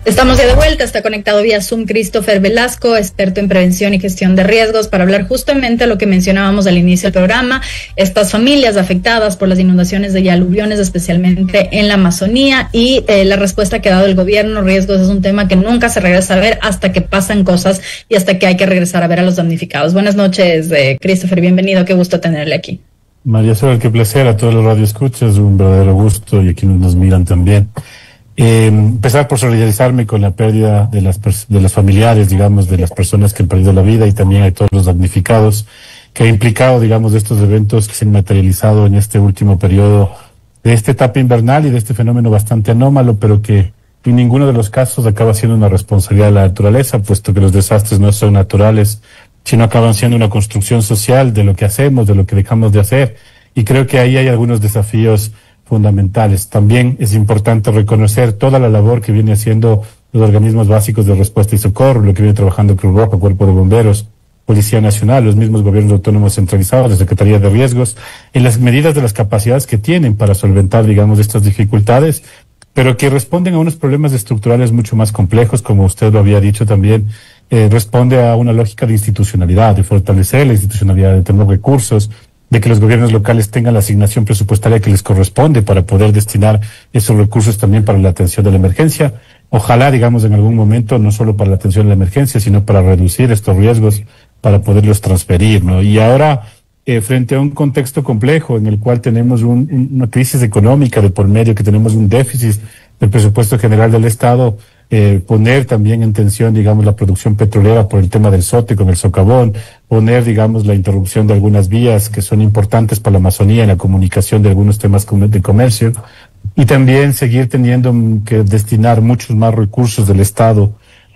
Estamos ya de vuelta, está conectado vía Zoom Christopher Velasco, experto en prevención y gestión de riesgos, para hablar justamente lo que mencionábamos al inicio del programa, estas familias afectadas por las inundaciones y aluviones, especialmente en la Amazonía, y la respuesta que ha dado el gobierno. Riesgos es un tema que nunca se regresa a ver hasta que pasan cosas y hasta que hay que regresar a ver a los damnificados. Buenas noches, Christopher, bienvenido, qué gusto tenerle aquí. María Sol, qué placer, a todos los radioescuchas, un verdadero gusto, y a quienes nos miran también. Empezar por solidarizarme con la pérdida de las familiares, digamos, de las personas que han perdido la vida, y también a todos los damnificados que ha implicado, digamos, estos eventos que se han materializado en este último periodo de esta etapa invernal y de este fenómeno bastante anómalo, pero que en ninguno de los casos acaba siendo una responsabilidad de la naturaleza, puesto que los desastres no son naturales, sino acaban siendo una construcción social de lo que hacemos, de lo que dejamos de hacer, y creo que ahí hay algunos desafíos fundamentales. También es importante reconocer toda la labor que viene haciendo los organismos básicos de respuesta y socorro, lo que viene trabajando Cruz Roja, Cuerpo de Bomberos, Policía Nacional, los mismos gobiernos autónomos centralizados, la Secretaría de Riesgos, en las medidas de las capacidades que tienen para solventar, digamos, estas dificultades, pero que responden a unos problemas estructurales mucho más complejos, como usted lo había dicho también. Responde a una lógica de institucionalidad, de fortalecer la institucionalidad, de tener recursos, de que los gobiernos locales tengan la asignación presupuestaria que les corresponde para poder destinar esos recursos también para la atención de la emergencia. Ojalá, digamos, en algún momento, no solo para la atención de la emergencia, sino para reducir estos riesgos, para poderlos transferir, ¿no? Y ahora, frente a un contexto complejo en el cual tenemos una crisis económica de por medio, que tenemos un déficit del presupuesto general del Estado, poner también en tensión, digamos, la producción petrolera por el tema del SOTE con el socavón, poner, digamos, la interrupción de algunas vías que son importantes para la Amazonía en la comunicación de algunos temas de comercio, y también seguir teniendo que destinar muchos más recursos del Estado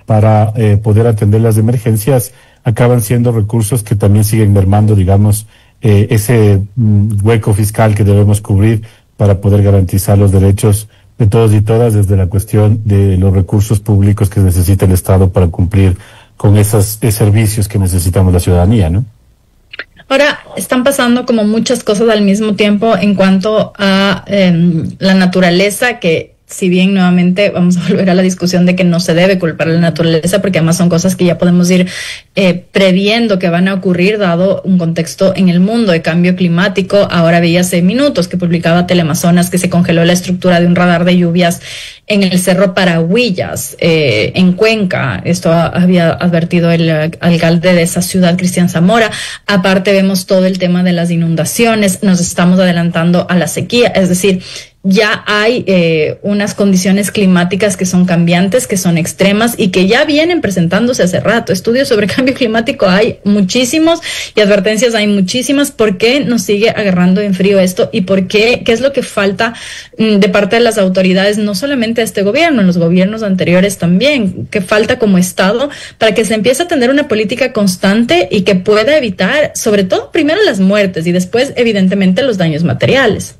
para poder atender las emergencias, acaban siendo recursos que también siguen mermando, digamos, ese hueco fiscal que debemos cubrir para poder garantizar los derechos de todos y todas, desde la cuestión de los recursos públicos que necesita el Estado para cumplir con esos servicios que necesitamos la ciudadanía, ¿no? Ahora, están pasando como muchas cosas al mismo tiempo en cuanto a la naturaleza, que si bien nuevamente vamos a volver a la discusión de que no se debe culpar a la naturaleza, porque además son cosas que ya podemos ir previendo que van a ocurrir dado un contexto en el mundo de cambio climático. Ahora veía hace minutos que publicaba Teleamazonas que se congeló la estructura de un radar de lluvias en el Cerro Parahuillas, en Cuenca. Esto había advertido el alcalde de esa ciudad, Cristian Zamora. Aparte vemos todo el tema de las inundaciones, nos estamos adelantando a la sequía, es decir, ya hay unas condiciones climáticas que son cambiantes, que son extremas y que ya vienen presentándose hace rato. Estudios sobre cambio climático hay muchísimos y advertencias hay muchísimas. ¿Por qué nos sigue agarrando en frío esto? ¿Y por qué? ¿Qué es lo que falta de parte de las autoridades, no solamente a este gobierno, en los gobiernos anteriores también? ¿Qué falta como Estado para que se empiece a tener una política constante y que pueda evitar, sobre todo, primero las muertes y después, evidentemente, los daños materiales?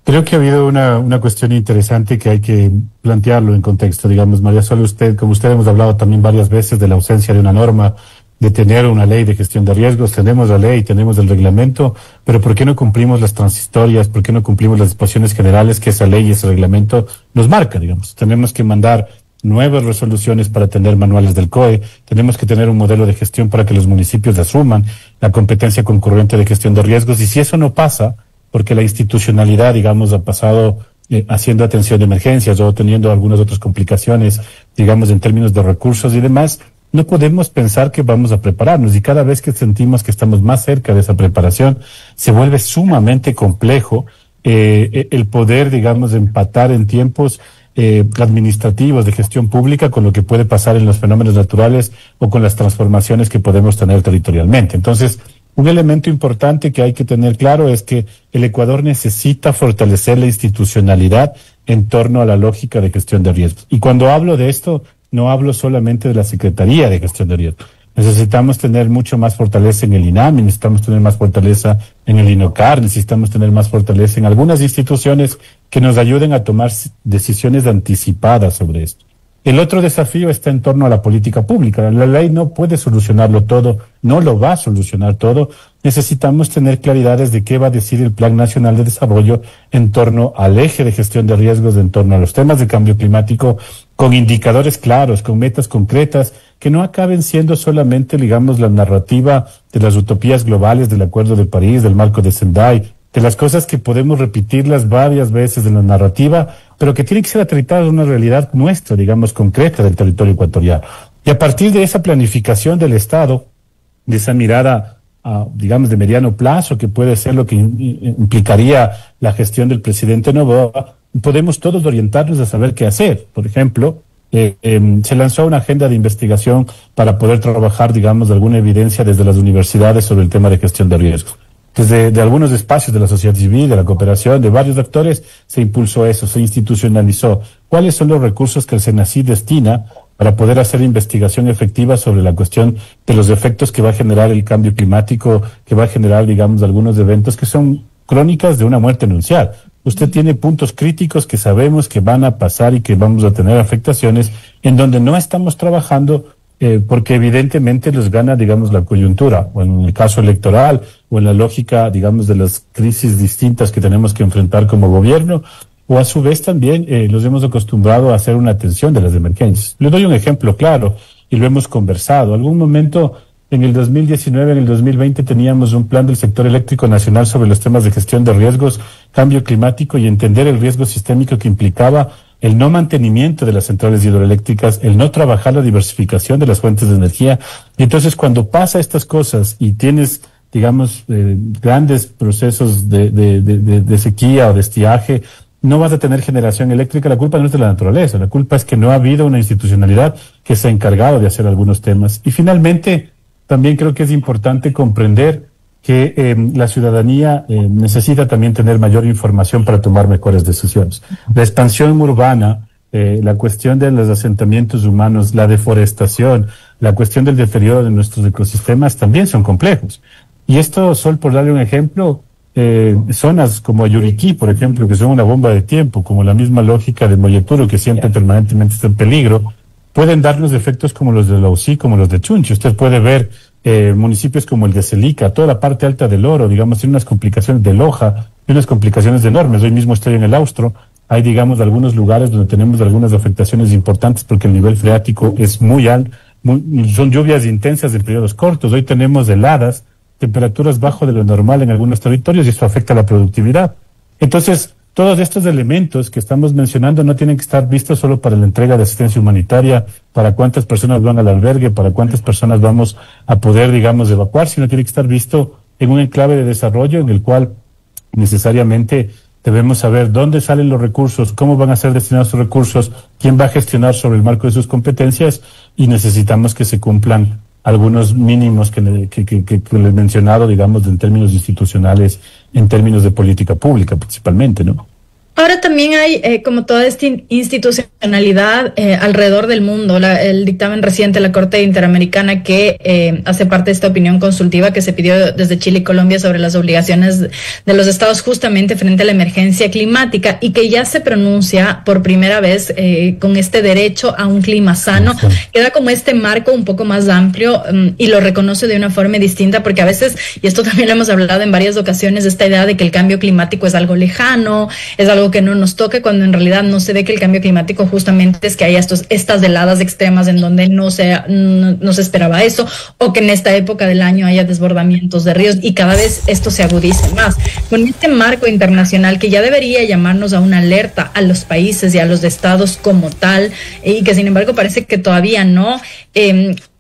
Creo que ha habido una cuestión interesante que hay que plantearlo en contexto, digamos, María Sol, como usted hemos hablado también varias veces de la ausencia de una norma, de tener una ley de gestión de riesgos. Tenemos la ley, tenemos el reglamento, pero ¿por qué no cumplimos las transitorias? ¿Por qué no cumplimos las disposiciones generales que esa ley y ese reglamento nos marca, digamos? Tenemos que mandar nuevas resoluciones para tener manuales del COE, tenemos que tener un modelo de gestión para que los municipios asuman la competencia concurrente de gestión de riesgos, y si eso no pasa, porque la institucionalidad, digamos, ha pasado haciendo atención de emergencias o teniendo algunas otras complicaciones, digamos, en términos de recursos y demás, no podemos pensar que vamos a prepararnos, y cada vez que sentimos que estamos más cerca de esa preparación, se vuelve sumamente complejo el poder, digamos, empatar en tiempos administrativos de gestión pública con lo que puede pasar en los fenómenos naturales o con las transformaciones que podemos tener territorialmente. Entonces, un elemento importante que hay que tener claro es que el Ecuador necesita fortalecer la institucionalidad en torno a la lógica de gestión de riesgos. Y cuando hablo de esto, no hablo solamente de la Secretaría de Gestión de Riesgos. Necesitamos tener mucho más fortaleza en el INAMI, necesitamos tener más fortaleza en el INOCAR, necesitamos tener más fortaleza en algunas instituciones que nos ayuden a tomar decisiones anticipadas sobre esto. El otro desafío está en torno a la política pública. La ley no puede solucionarlo todo, no lo va a solucionar todo. Necesitamos tener claridades de qué va a decir el Plan Nacional de Desarrollo en torno al eje de gestión de riesgos, en torno a los temas de cambio climático, con indicadores claros, con metas concretas, que no acaben siendo solamente, digamos, la narrativa de las utopías globales del Acuerdo de París, del marco de Sendai, de las cosas que podemos repetirlas varias veces en la narrativa, pero que tienen que ser aterrizadas en una realidad nuestra, digamos, concreta del territorio ecuatoriano. Y a partir de esa planificación del Estado, de esa mirada, digamos, de mediano plazo, que puede ser lo que implicaría la gestión del presidente Noboa, podemos todos orientarnos a saber qué hacer. Por ejemplo, se lanzó una agenda de investigación para poder trabajar, digamos, alguna evidencia desde las universidades sobre el tema de gestión de riesgo. Desde de algunos espacios de la sociedad civil, de la cooperación, de varios actores, se impulsó eso, se institucionalizó. ¿Cuáles son los recursos que el SENACID destina para poder hacer investigación efectiva sobre la cuestión de los efectos que va a generar el cambio climático, que va a generar, digamos, algunos eventos que son crónicas de una muerte anunciada? Usted tiene puntos críticos que sabemos que van a pasar y que vamos a tener afectaciones en donde no estamos trabajando porque evidentemente les gana, digamos, la coyuntura, o en el caso electoral, o en la lógica, digamos, de las crisis distintas que tenemos que enfrentar como gobierno, o a su vez también nos hemos acostumbrado a hacer una atención de las emergencias. Le doy un ejemplo claro, y lo hemos conversado. Algún momento en el 2019, en el 2020, teníamos un plan del sector eléctrico nacional sobre los temas de gestión de riesgos, cambio climático y entender el riesgo sistémico que implicaba el no mantenimiento de las centrales hidroeléctricas, el no trabajar la diversificación de las fuentes de energía. Y entonces cuando pasa estas cosas y tienes, digamos, grandes procesos de sequía o de estiaje, no vas a tener generación eléctrica. La culpa no es de la naturaleza, la culpa es que no ha habido una institucionalidad que se ha encargado de hacer algunos temas. Y finalmente, también creo que es importante comprender que la ciudadanía necesita también tener mayor información para tomar mejores decisiones. La expansión urbana, la cuestión de los asentamientos humanos, la deforestación, la cuestión del deterioro de nuestros ecosistemas también son complejos. Y esto, Sol, por darle un ejemplo, zonas como Yuriquí, por ejemplo, que son una bomba de tiempo, como la misma lógica de Moyeturo, que siempre permanentemente está en peligro, pueden darnos efectos como los de Lausí, como los de Chunchi. Usted puede ver municipios como el de Celica, toda la parte alta del Oro, digamos, tiene unas complicaciones de Loja, y unas complicaciones enormes. Hoy mismo estoy en el Austro, hay, digamos, algunos lugares donde tenemos algunas afectaciones importantes porque el nivel freático es muy alto, son lluvias intensas en periodos cortos. Hoy tenemos heladas, temperaturas bajo de lo normal en algunos territorios y eso afecta la productividad. Entonces, todos estos elementos que estamos mencionando no tienen que estar vistos solo para la entrega de asistencia humanitaria, para cuántas personas van al albergue, para cuántas personas vamos a poder, digamos, evacuar, sino tiene que estar visto en un enclave de desarrollo en el cual necesariamente debemos saber dónde salen los recursos, cómo van a ser destinados esos recursos, quién va a gestionar sobre el marco de sus competencias, y necesitamos que se cumplan algunos mínimos que les he mencionado, digamos, en términos institucionales, en términos de política pública principalmente, ¿no? Ahora también hay como toda esta institucionalidad alrededor del mundo. El dictamen reciente de la Corte Interamericana que hace parte de esta opinión consultiva que se pidió desde Chile y Colombia sobre las obligaciones de los estados justamente frente a la emergencia climática y que ya se pronuncia por primera vez con este derecho a un clima sano. Queda como este marco un poco más amplio y lo reconoce de una forma distinta porque a veces, y esto también lo hemos hablado en varias ocasiones, esta idea de que el cambio climático es algo lejano, es algo que no nos toque, cuando en realidad no se ve que el cambio climático justamente es que haya estas heladas extremas en donde no se esperaba eso, o que en esta época del año haya desbordamientos de ríos y cada vez esto se agudice más. Con este marco internacional que ya debería llamarnos a una alerta a los países y a los estados como tal, y que sin embargo parece que todavía no,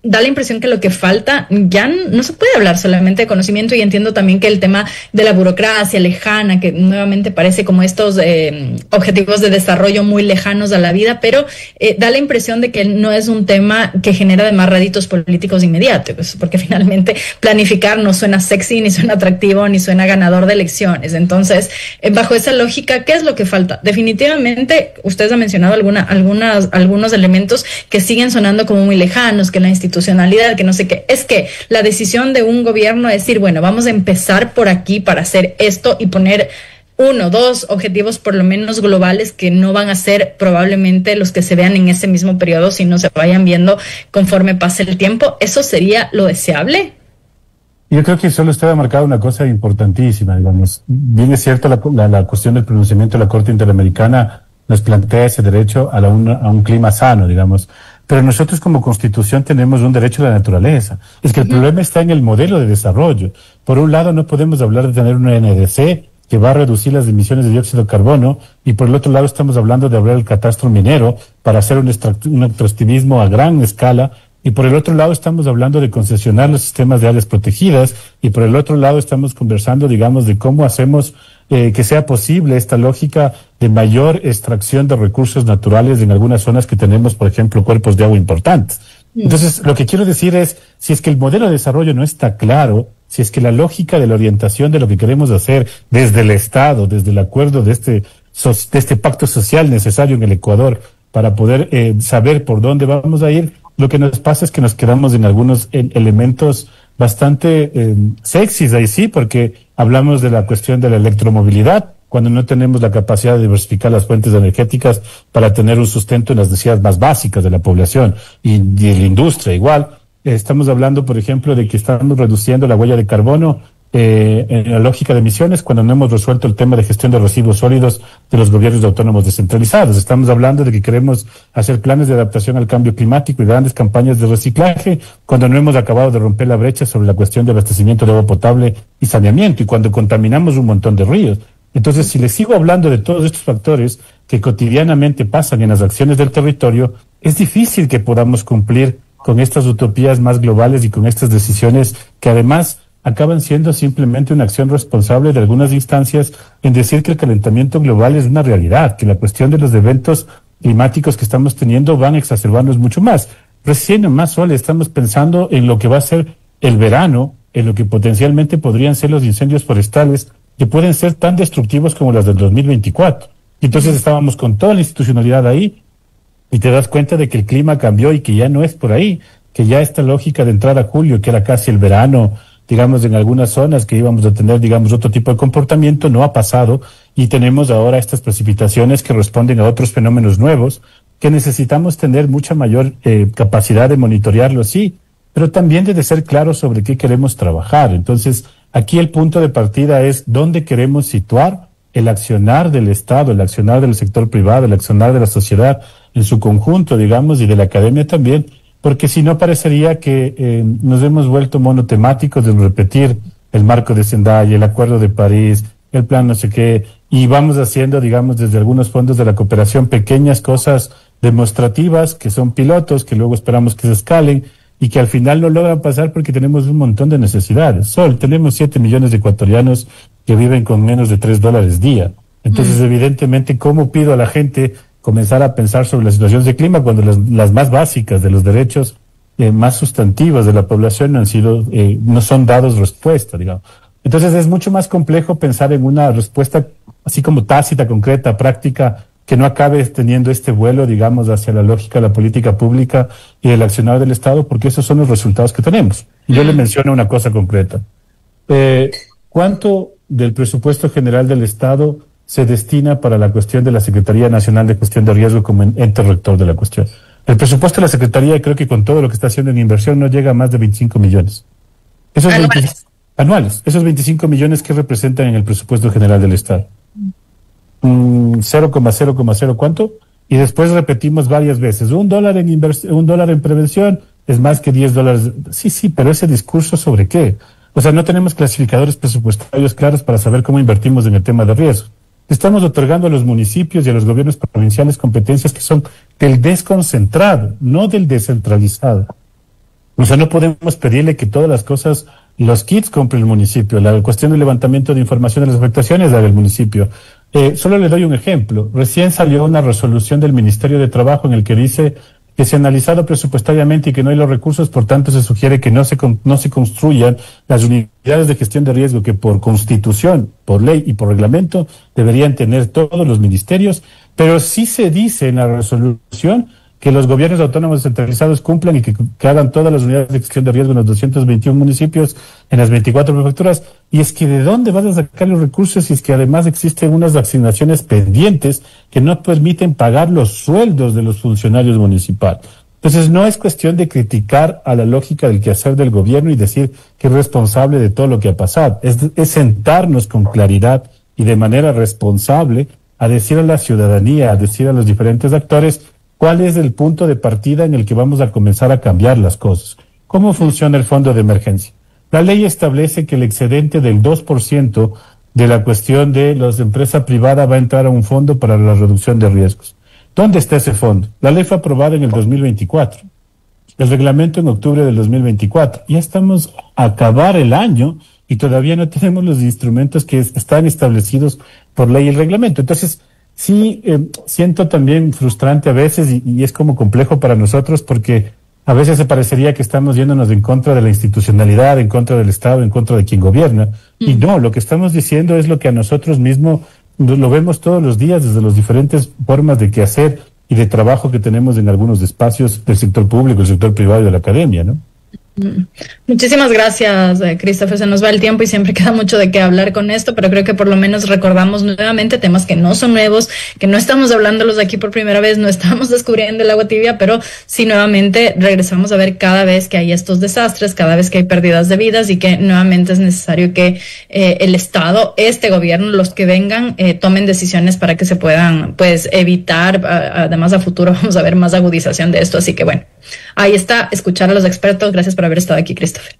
da la impresión que lo que falta, ya no se puede hablar solamente de conocimiento, y entiendo también que el tema de la burocracia lejana, que nuevamente parece como estos objetivos de desarrollo muy lejanos a la vida, pero da la impresión de que no es un tema que genera además réditos políticos inmediatos, porque finalmente planificar no suena sexy, ni suena atractivo, ni suena ganador de elecciones. Entonces, bajo esa lógica, ¿qué es lo que falta? Definitivamente, ustedes han mencionado algunos elementos que siguen sonando como muy lejanos, que la institucionalidad, que no sé qué. Es que la decisión de un gobierno es decir, bueno, vamos a empezar por aquí para hacer esto y poner 1, 2 objetivos por lo menos globales que no van a ser probablemente los que se vean en ese mismo periodo, sino se vayan viendo conforme pase el tiempo. ¿Eso sería lo deseable? Yo creo que solo usted ha marcado una cosa importantísima, digamos. Bien es cierto la cuestión del pronunciamiento de la Corte Interamericana nos plantea ese derecho a un clima sano, digamos. Pero nosotros como Constitución tenemos un derecho a la naturaleza. Es que el problema está en el modelo de desarrollo. Por un lado, no podemos hablar de tener una NDC que va a reducir las emisiones de dióxido de carbono, y por el otro lado estamos hablando de hablar del catastro minero para hacer un extractivismo a gran escala, y por el otro lado estamos hablando de concesionar los sistemas de áreas protegidas, y por el otro lado estamos conversando, digamos, de cómo hacemos que sea posible esta lógica de mayor extracción de recursos naturales en algunas zonas que tenemos, por ejemplo, cuerpos de agua importantes. Entonces, lo que quiero decir es, si es que el modelo de desarrollo no está claro, si es que la lógica de la orientación de lo que queremos hacer desde el Estado, desde el acuerdo de este pacto social necesario en el Ecuador para poder saber por dónde vamos a ir, lo que nos pasa es que nos quedamos en algunos elementos bastante sexys ahí sí, porque hablamos de la cuestión de la electromovilidad, cuando no tenemos la capacidad de diversificar las fuentes energéticas para tener un sustento en las necesidades más básicas de la población y de la industria igual. Estamos hablando, por ejemplo, de que estamos reduciendo la huella de carbono en la lógica de emisiones cuando no hemos resuelto el tema de gestión de residuos sólidos de los gobiernos autónomos descentralizados. Estamos hablando de que queremos hacer planes de adaptación al cambio climático y grandes campañas de reciclaje cuando no hemos acabado de romper la brecha sobre la cuestión de abastecimiento de agua potable y saneamiento, y cuando contaminamos un montón de ríos. Entonces, si les sigo hablando de todos estos factores que cotidianamente pasan en las acciones del territorio, es difícil que podamos cumplir con estas utopías más globales y con estas decisiones que además acaban siendo simplemente una acción responsable de algunas instancias en decir que el calentamiento global es una realidad, que la cuestión de los eventos climáticos que estamos teniendo van a exacerbarnos mucho más. Recién en Más Sol estamos pensando en lo que va a ser el verano, en lo que potencialmente podrían ser los incendios forestales, que pueden ser tan destructivos como las del 2024. Y entonces estábamos con toda la institucionalidad ahí, y te das cuenta de que el clima cambió y que ya no es por ahí, que ya esta lógica de entrar a julio, que era casi el verano, digamos, en algunas zonas que íbamos a tener, digamos, otro tipo de comportamiento, no ha pasado, y tenemos ahora estas precipitaciones que responden a otros fenómenos nuevos, que necesitamos tener mucha mayor capacidad de monitorearlo, sí, pero también de ser claros sobre qué queremos trabajar. Entonces, aquí el punto de partida es dónde queremos situar el accionar del Estado, el accionar del sector privado, el accionar de la sociedad en su conjunto, digamos, y de la academia también, porque si no parecería que nos hemos vuelto monotemáticos de repetir el marco de Sendai, el acuerdo de París, el plan no sé qué, y vamos haciendo, digamos, desde algunos fondos de la cooperación pequeñas cosas demostrativas que son pilotos, que luego esperamos que se escalen y que al final no logran pasar porque tenemos un montón de necesidades. Tenemos 7 millones de ecuatorianos que viven con menos de $3 día. Entonces, evidentemente, ¿cómo pido a la gente comenzar a pensar sobre las situaciones de clima cuando las más básicas de los derechos más sustantivos de la población no son dados respuesta, digamos? Entonces es mucho más complejo pensar en una respuesta así como tácita, concreta, práctica, que no acabe teniendo este vuelo, digamos, hacia la lógica de la política pública y del accionar del Estado, porque esos son los resultados que tenemos. Y yo le menciono una cosa concreta. ¿Cuánto del presupuesto general del Estado se destina para la cuestión de la Secretaría Nacional de Gestión de Riesgo como ente rector de la cuestión? El presupuesto de la Secretaría, creo que con todo lo que está haciendo en inversión, no llega a más de 25 millones. Esos anuales. Esos 25 millones que representan en el presupuesto general del Estado. 0,0, ¿cuánto? Y después repetimos varias veces, $1 en prevención es más que $10. Sí, pero ese discurso ¿sobre qué? O sea, no tenemos clasificadores presupuestarios claros para saber cómo invertimos en el tema de riesgo. Estamos otorgando a los municipios y a los gobiernos provinciales competencias que son del desconcentrado, no del descentralizado. O sea, no podemos pedirle que todas las cosas, los kits compre el municipio, la cuestión del levantamiento de información de las afectaciones la del municipio. Solo le doy un ejemplo. Recién salió una resolución del Ministerio de Trabajo en el que dice que se ha analizado presupuestariamente y que no hay los recursos, por tanto se sugiere que no se construyan las unidades de gestión de riesgo que por constitución, por ley y por reglamento deberían tener todos los ministerios, pero sí se dice en la resolución que los gobiernos autónomos descentralizados cumplan y que hagan todas las unidades de gestión de riesgo en los 221 municipios, en las 24 prefecturas. Y es que ¿de dónde vas a sacar los recursos si es que además existen unas asignaciones pendientes que no permiten pagar los sueldos de los funcionarios municipales? Entonces no es cuestión de criticar a la lógica del quehacer del gobierno y decir que es responsable de todo lo que ha pasado. Es sentarnos con claridad y de manera responsable a decir a la ciudadanía, a decir a los diferentes actores, cuál es el punto de partida en el que vamos a comenzar a cambiar las cosas. ¿Cómo funciona el fondo de emergencia? La ley establece que el excedente del 2% de la cuestión de la empresa privada va a entrar a un fondo para la reducción de riesgos. ¿Dónde está ese fondo? La ley fue aprobada en el 2024. El reglamento en octubre del 2024. Ya estamos a acabar el año y todavía no tenemos los instrumentos que están establecidos por ley y el reglamento. Entonces, sí, siento también frustrante a veces y es como complejo para nosotros porque a veces se parecería que estamos yéndonos en contra de la institucionalidad, en contra del Estado, en contra de quien gobierna. Y no, lo que estamos diciendo es lo que a nosotros mismos lo vemos todos los días desde las diferentes formas de qué hacer y de trabajo que tenemos en algunos espacios del sector público, el sector privado y de la academia, ¿no? Muchísimas gracias, Christopher. Se nos va el tiempo y siempre queda mucho de qué hablar con esto, pero creo que por lo menos recordamos nuevamente temas que no son nuevos, que no estamos hablándolos aquí por primera vez, no estamos descubriendo el agua tibia, pero sí nuevamente regresamos a ver cada vez que hay estos desastres, cada vez que hay pérdidas de vidas y que nuevamente es necesario que el Estado, este gobierno, los que vengan, tomen decisiones para que se puedan pues evitar, además a futuro vamos a ver más agudización de esto, así que bueno, ahí está, escuchar a los expertos. Gracias por haber estado aquí, Christopher.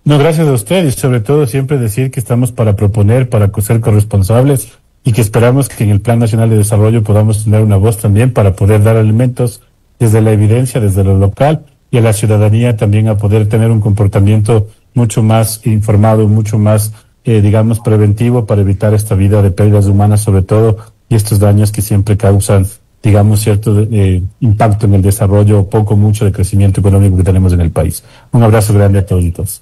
No, gracias a usted y sobre todo siempre decir que estamos para proponer, para ser corresponsables y que esperamos que en el Plan Nacional de Desarrollo podamos tener una voz también para poder dar elementos desde la evidencia, desde lo local y a la ciudadanía también a poder tener un comportamiento mucho más informado, mucho más, digamos, preventivo para evitar esta vida de pérdidas humanas sobre todo y estos daños que siempre causan, digamos, cierto impacto en el desarrollo, poco, mucho de crecimiento económico que tenemos en el país. Un abrazo grande a todos y todas.